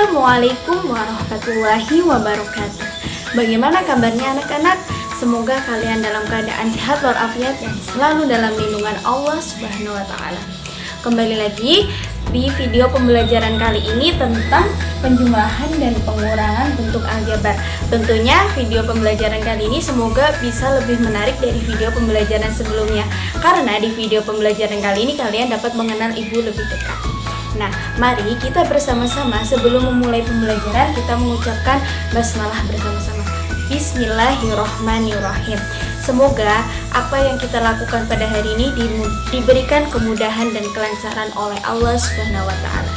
Assalamualaikum warahmatullahi wabarakatuh. Bagaimana kabarnya anak-anak? Semoga kalian dalam keadaan sehat walafiat dan selalu dalam lindungan Allah Subhanahu wa taala. Kembali lagi di video pembelajaran kali ini tentang penjumlahan dan pengurangan bentuk aljabar. Tentunya video pembelajaran kali ini semoga bisa lebih menarik dari video pembelajaran sebelumnya, karena di video pembelajaran kali ini kalian dapat mengenal ibu lebih dekat. Nah, mari kita bersama-sama sebelum memulai pembelajaran kita mengucapkan basmalah bersama-sama. Bismillahirrohmanirrohim. Semoga apa yang kita lakukan pada hari ini diberikan kemudahan dan kelancaran oleh Allah Subhanahu wa taala.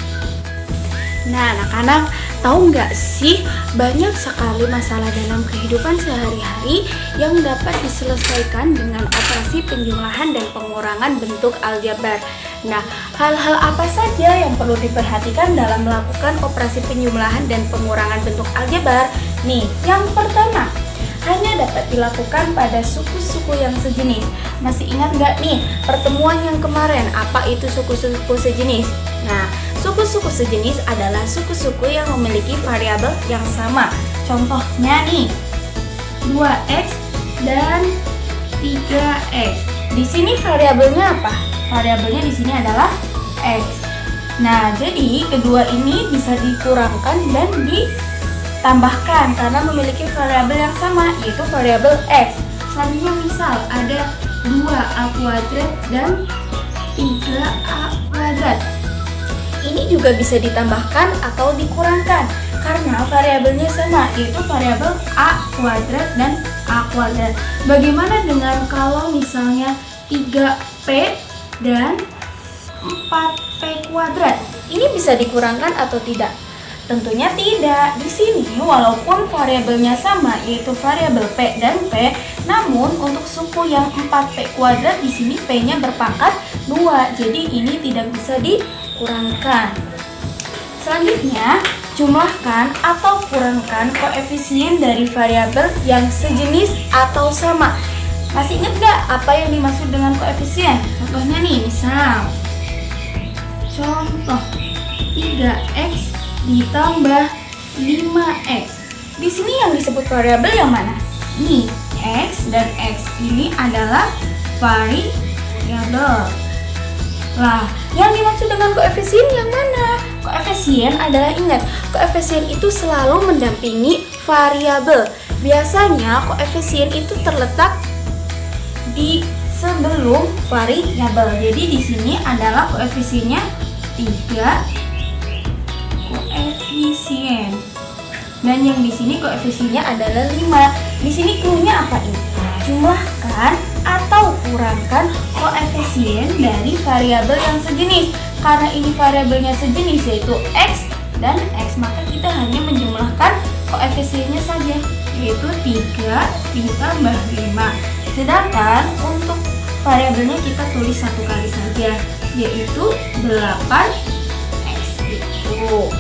Nah, anak-anak, tahu nggak sih banyak sekali masalah dalam kehidupan sehari-hari yang dapat diselesaikan dengan operasi penjumlahan dan pengurangan bentuk aljabar. Nah, hal-hal apa saja yang perlu diperhatikan dalam melakukan operasi penjumlahan dan pengurangan bentuk aljabar? Nih, yang pertama, hanya dapat dilakukan pada suku-suku yang sejenis. Masih ingat nggak nih pertemuan yang kemarin, apa itu suku-suku sejenis? Nah, suku-suku sejenis adalah suku-suku yang memiliki variabel yang sama. Contohnya nih, 2x dan 3x. Di sini variabelnya apa? Variabelnya di sini adalah x. Nah, jadi kedua ini bisa dikurangkan dan ditambahkan karena memiliki variabel yang sama, yaitu variabel x. Selanjutnya misal ada 2a kuadrat dan 3a kuadrat. Ini juga bisa ditambahkan atau dikurangkan karena variabelnya sama, yaitu variabel a kuadrat dan a kuadrat. Bagaimana dengan kalau misalnya 3p dan 4p kuadrat? Ini bisa dikurangkan atau tidak? Tentunya tidak. Di sini walaupun variabelnya sama, yaitu variabel p dan p, namun untuk suku yang 4p kuadrat di sini p-nya berpangkat 2. Jadi ini tidak bisa dikurangkan. Selanjutnya, jumlahkan atau kurangkan koefisien dari variabel yang sejenis atau sama. Masih ingat gak apa yang dimaksud dengan koefisien? Contohnya nih, misal contoh 3x ditambah 5x. Di sini yang disebut variabel yang mana? Nih, x dan x ini adalah variabel. Lah, yang dimaksud dengan koefisien yang mana? Koefisien adalah, ingat, koefisien itu selalu mendampingi variabel. Biasanya koefisien itu terletak di sebelum variabel. Jadi di sini adalah koefisiennya 3 koefisien. Dan yang di sini koefisiennya adalah 5. Di sini cluenya apa ini? Jumlahkan atau kurangkan koefisien dari variabel yang sejenis. Karena ini variabelnya sejenis, yaitu x dan x, maka kita hanya menjumlahkan koefisiennya saja, yaitu 3 ditambah 5. Sedangkan untuk variabelnya kita tulis satu kali saja, yaitu 8x gitu.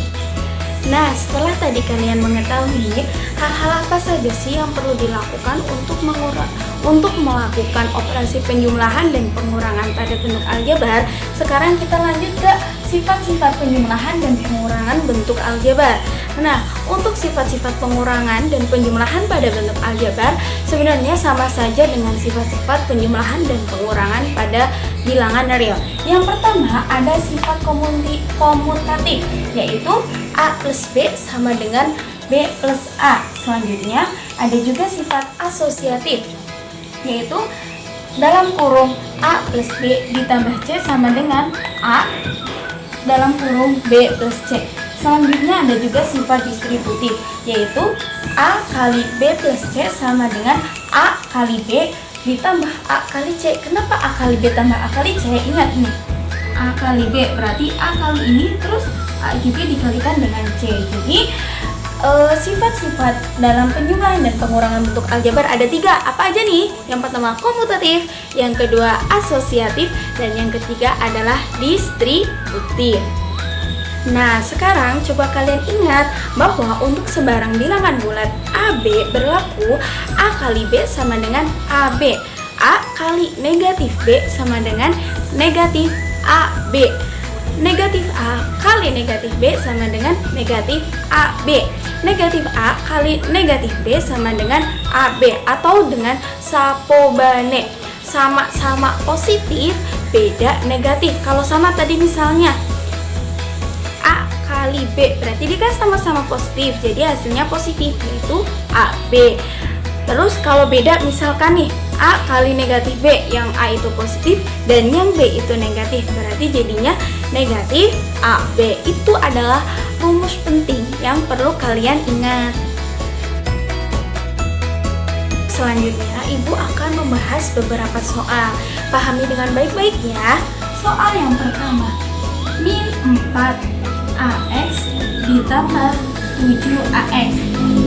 Nah, setelah tadi kalian mengetahui hal-hal apa saja sih yang perlu dilakukan untuk melakukan operasi penjumlahan dan pengurangan pada bentuk aljabar, sekarang kita lanjut ke sifat-sifat penjumlahan dan pengurangan bentuk aljabar. Nah, untuk sifat-sifat pengurangan dan penjumlahan pada bentuk aljabar sebenarnya sama saja dengan sifat-sifat penjumlahan dan pengurangan pada bilangan real. Yang pertama ada sifat komutatif, yaitu A plus B sama dengan B plus A. Selanjutnya ada juga sifat asosiatif, yaitu dalam kurung A plus B ditambah C sama dengan A dalam kurung B plus C. Selanjutnya ada juga sifat distributif, yaitu A kali B plus C sama dengan A kali B ditambah A kali C. Kenapa A kali B tambah A kali C? Ingat nih, A kali B berarti A kali ini terus A juga dikalikan dengan C. Jadi sifat-sifat dalam penjumlahan dan pengurangan bentuk aljabar ada 3. Apa aja nih? Yang pertama komutatif, yang kedua asosiatif, dan yang ketiga adalah distributif. Nah, sekarang coba kalian ingat bahwa untuk sebarang bilangan bulat AB berlaku A kali B sama dengan AB. A kali negatif B sama dengan negatif AB. negatif A kali negatif B sama dengan negatif AB. Negatif A kali negatif B sama dengan AB atau dengan sapobane. Sama-sama positif, beda negatif. Kalau sama tadi misalnya A kali B, berarti dia kan sama-sama positif, jadi hasilnya positif, yaitu AB. Terus kalau beda misalkan nih A kali negatif B, yang A itu positif dan yang B itu negatif, berarti jadinya negatif AB. Itu adalah rumus penting yang perlu kalian ingat. Selanjutnya, Ibu akan membahas beberapa soal. Pahami dengan baik-baik ya. Soal yang pertama, min 4AX ditambah 7AX.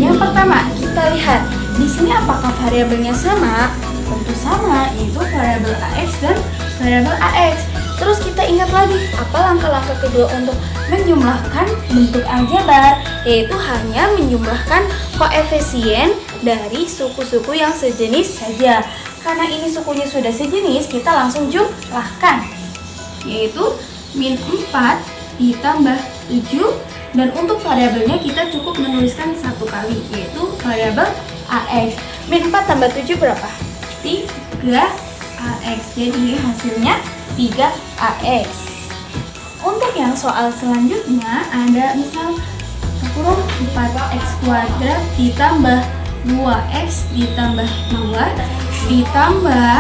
Yang pertama, kita lihat di sini apakah variabelnya sama? Tentu sama, yaitu variabel AX dan variabel AX. Terus kita ingat lagi, apa langkah-langkah kedua untuk menjumlahkan bentuk aljabar? Yaitu hanya menjumlahkan koefisien dari suku-suku yang sejenis saja. Karena ini sukunya sudah sejenis, kita langsung jumlahkan, yaitu min 4 ditambah 7. Dan untuk variabelnya kita cukup menuliskan satu kali, yaitu variabel AX. Min 4 tambah 7 berapa? 3AX. Jadi hasilnya 3AX. Untuk yang soal selanjutnya ada misal kurung 4x kuadrat ditambah 2x ditambah 2 ditambah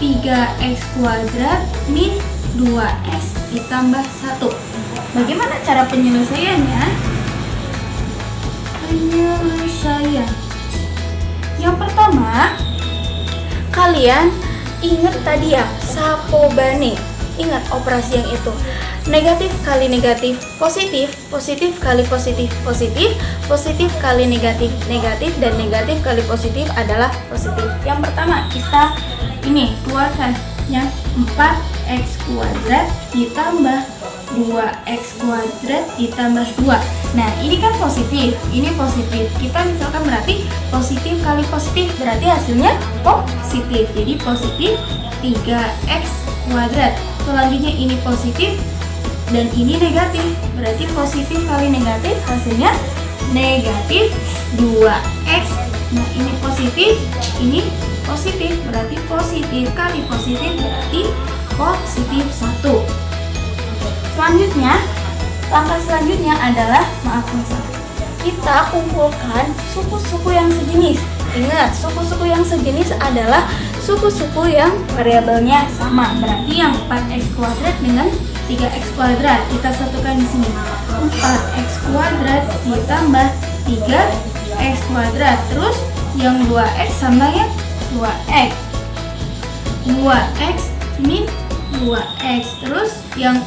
3x kuadrat min 2x ditambah 1. Bagaimana cara penyelesaiannya? Penyelesaian yang pertama, kalian ingat tadi ya, sapobane. Ingat operasi yang itu. Negatif kali negatif positif, positif kali positif positif, positif kali negatif negatif, dan negatif kali positif adalah positif. Yang pertama kita ini keluarkan yang 4x kuadrat ditambah 2x kuadrat ditambah 2. Nah ini kan positif, ini positif. Kita misalkan berarti positif kali positif, berarti hasilnya positif. Jadi positif 3x kuadrat. Selanjutnya ini positif dan ini negatif, berarti positif kali negatif hasilnya negatif 2x. Nah ini positif, ini positif, berarti positif kali positif berarti positif 1. Selanjutnya, langkah selanjutnya adalah kita kumpulkan suku-suku yang sejenis. Ingat, suku-suku yang sejenis adalah suku-suku yang variabelnya sama. Berarti yang 4x kuadrat dengan 3x kuadrat kita satukan di sini. 4x kuadrat ditambah 3x kuadrat. Terus yang 2x sama yang 2x. 2x min 2x. Terus yang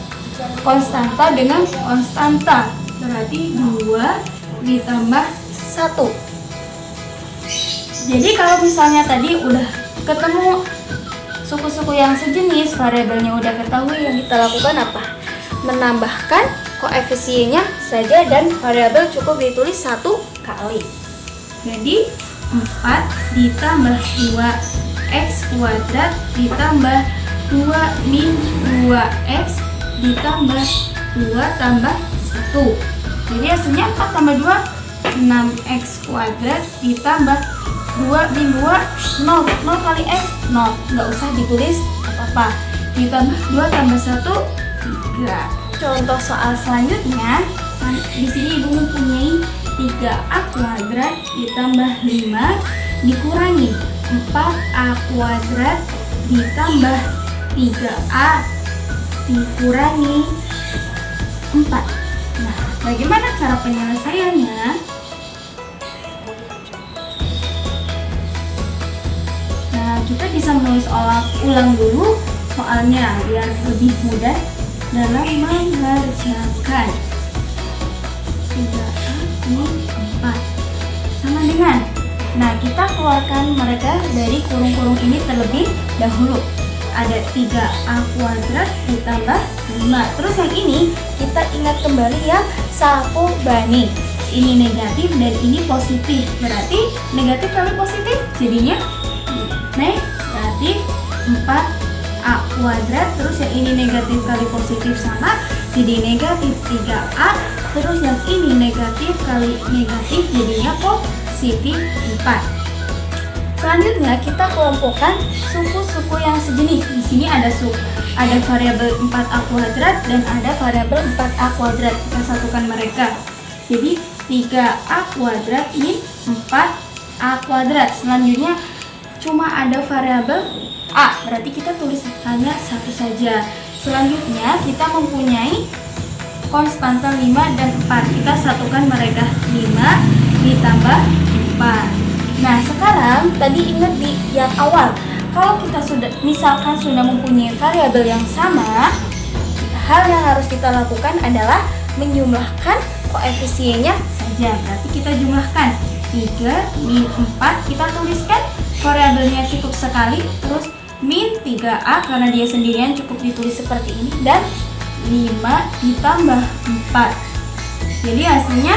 konstanta dengan konstanta. Berarti 2 ditambah 1. Jadi kalau misalnya tadi udah ketemu suku-suku yang sejenis, variabelnya udah ketahui, yang kita lakukan apa? Menambahkan koefisiennya saja dan variabel cukup ditulis satu kali. Jadi 4 ditambah 2x kuadrat ditambah 2 min 2x ditambah 2 tambah 1. Jadi hasilnya 4 tambah 2 6x kuadrat ditambah 2 min 2 0. 0 kali x 0, nggak usah ditulis apa-apa. Ditambah 2 tambah 1 3. Contoh soal selanjutnya, di sini Ibu mempunyai 3a kuadrat ditambah 5 dikurangi 4a kuadrat ditambah 3a dikurangi 4. Nah, bagaimana cara penyelesaiannya? Nah, kita bisa menulis ulang dulu soalnya biar lebih mudah dalam mengerjakan. 3a min 4 sama dengan, nah kita keluarkan mereka dari kurung-kurung ini terlebih dahulu. Ada 3a kuadrat ditambah 5. Terus yang ini kita ingat kembali yang sapobane. Ini negatif dan ini positif. Berarti negatif kali positif jadinya negatif 4a kuadrat. Terus yang ini negatif kali positif sama, jadi negatif 3A. Terus yang ini negatif kali negatif jadinya positif 4. Selanjutnya kita kelompokkan suku-suku yang sejenis. Di sini ada variabel 4A kuadrat dan ada variabel 4A kuadrat. Kita satukan mereka. Jadi 3A kuadrat min 4A kuadrat. Selanjutnya cuma ada variabel A, berarti kita tulis hanya satu saja. Selanjutnya kita mempunyai konstanta 5 dan 4. Kita satukan mereka, 5 ditambah 4. Nah, sekarang tadi ingat di yang awal, kalau kita misalkan sudah mempunyai variabel yang sama, hal yang harus kita lakukan adalah menjumlahkan koefisiennya saja. Berarti kita jumlahkan 3 min 4, kita tuliskan variabelnya cukup sekali, terus min 3A karena dia sendirian cukup ditulis seperti ini, dan 5 ditambah 4. Jadi hasilnya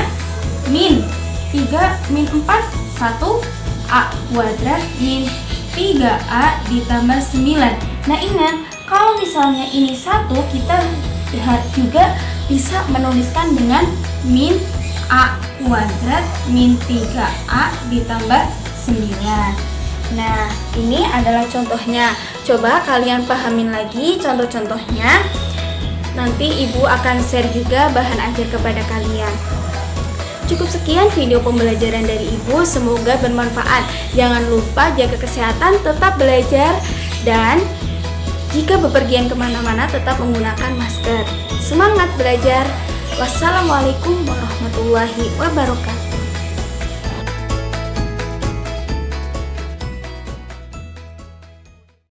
min 3 min 4 1A kuadrat min 3A ditambah 9. Nah, ingat kalau misalnya ini 1, kita juga bisa menuliskan dengan min A kuadrat min 3A ditambah 9. Nah, ini adalah contohnya. Coba kalian pahamin lagi contoh-contohnya. Nanti ibu akan share juga bahan ajar kepada kalian. Cukup sekian video pembelajaran dari ibu, semoga bermanfaat. Jangan lupa jaga kesehatan, tetap belajar, dan jika bepergian kemana-mana tetap menggunakan masker. Semangat belajar. Wassalamualaikum warahmatullahi wabarakatuh.